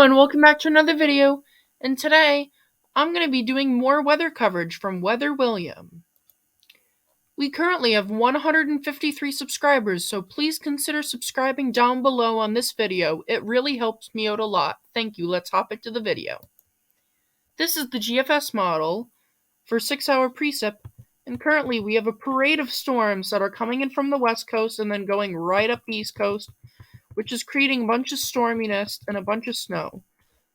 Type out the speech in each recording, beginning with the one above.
everyone, welcome back to another video, and today I'm going to be doing more weather coverage from WeatherWilliam. We currently have 153 subscribers, so please consider subscribing down below on this video. It really helps me out a lot. Thank you. Let's hop into the video. This is the GFS model for 6-hour precip, and currently we have a parade of storms that are coming in from the west coast and then going right up the east coast, which is creating a bunch of storminess and a bunch of snow.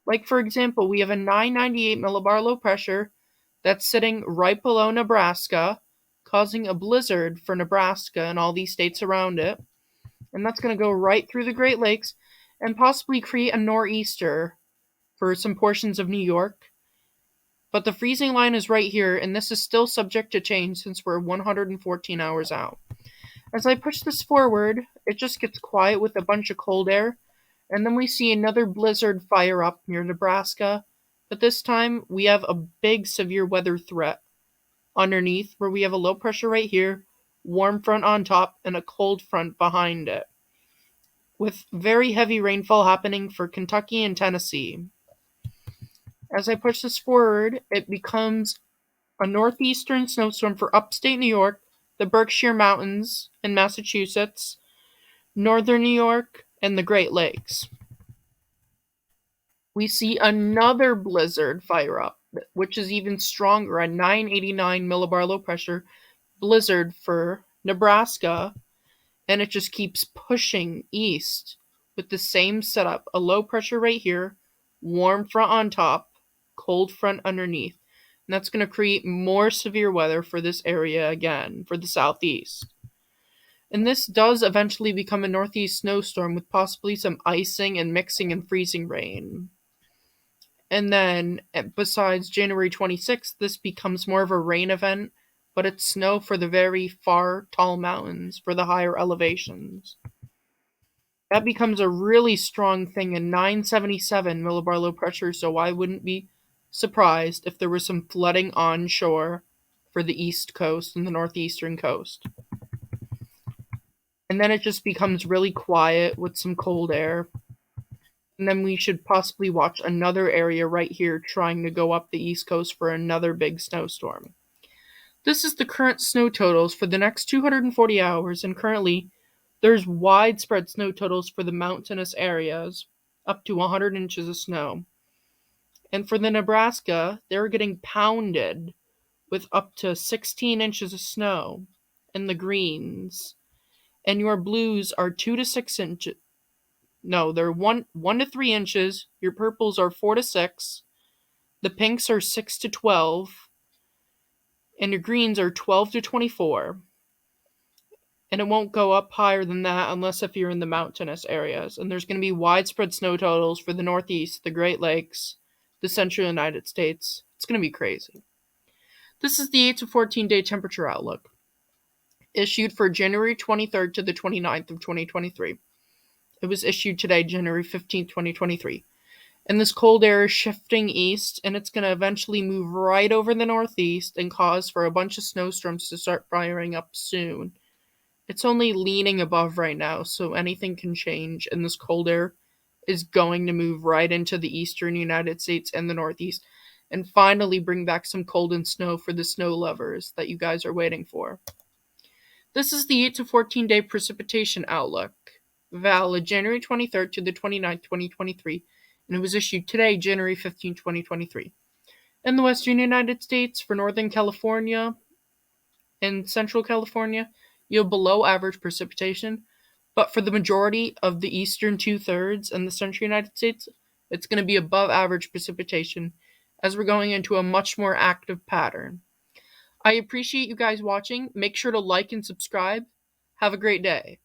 Like, for example, we have a 998 millibar low pressure that's sitting right below Nebraska, causing a blizzard for Nebraska and all these states around it. And that's going to go right through the Great Lakes and possibly create a nor'easter for some portions of New York. But the freezing line is right here, and this is still subject to change since we're 114 hours out. As I push this forward, it just gets quiet with a bunch of cold air. And then we see another blizzard fire up near Nebraska, but this time we have a big severe weather threat underneath, where we have a low pressure right here, warm front on top, and a cold front behind it, with very heavy rainfall happening for Kentucky and Tennessee. As I push this forward, it becomes a northeastern snowstorm for upstate New York, the Berkshire Mountains in Massachusetts, northern New York, and the Great Lakes. We see another blizzard fire up, which is even stronger, a 989 millibar low pressure blizzard for Nebraska, and it just keeps pushing east with the same setup, a low pressure right here, warm front on top, cold front underneath. And that's going to create more severe weather for this area again, for the southeast. And this does eventually become a northeast snowstorm with possibly some icing and mixing and freezing rain. And then, besides January 26th, this becomes more of a rain event, but it's snow for the very far, tall mountains, for the higher elevations. That becomes a really strong thing in 977 millibar low pressure, so I wouldn't be surprised if there was some flooding onshore for the east coast and the northeastern coast. And then it just becomes really quiet with some cold air. And then we should possibly watch another area right here trying to go up the east coast for another big snowstorm. This is the current snow totals for the next 240 hours, and currently there's widespread snow totals for the mountainous areas, up to 100 inches of snow. And for the Nebraska, they're getting pounded with up to 16 inches of snow in the greens. And your blues are 2 to 6 inches. No, they're 1 to 3 inches. Your purples are 4 to 6. The pinks are 6 to 12. And your greens are 12 to 24. And it won't go up higher than that unless if you're in the mountainous areas. And there's going to be widespread snow totals for the Northeast, the Great Lakes, the Central United States. It's going to be crazy. This is the 8 to 14 day temperature outlook, issued for January 23rd to the 29th of 2023. It was issued today, January 15th, 2023. And this cold air is shifting east, and it's going to eventually move right over the northeast and cause for a bunch of snowstorms to start firing up soon. It's only leaning above right now, so anything can change, and this cold air is going to move right into the eastern United States and the northeast, and finally bring back some cold and snow for the snow lovers that you guys are waiting for. This is the 8 to 14 day precipitation outlook, valid January 23rd to the 29th, 2023, and it was issued today, January 15th, 2023. In the western United States, for Northern California and Central California, you have below average precipitation, but for the majority of the eastern 2/3 and the central United States, it's going to be above average precipitation as we're going into a much more active pattern. I appreciate you guys watching. Make sure to like and subscribe. Have a great day.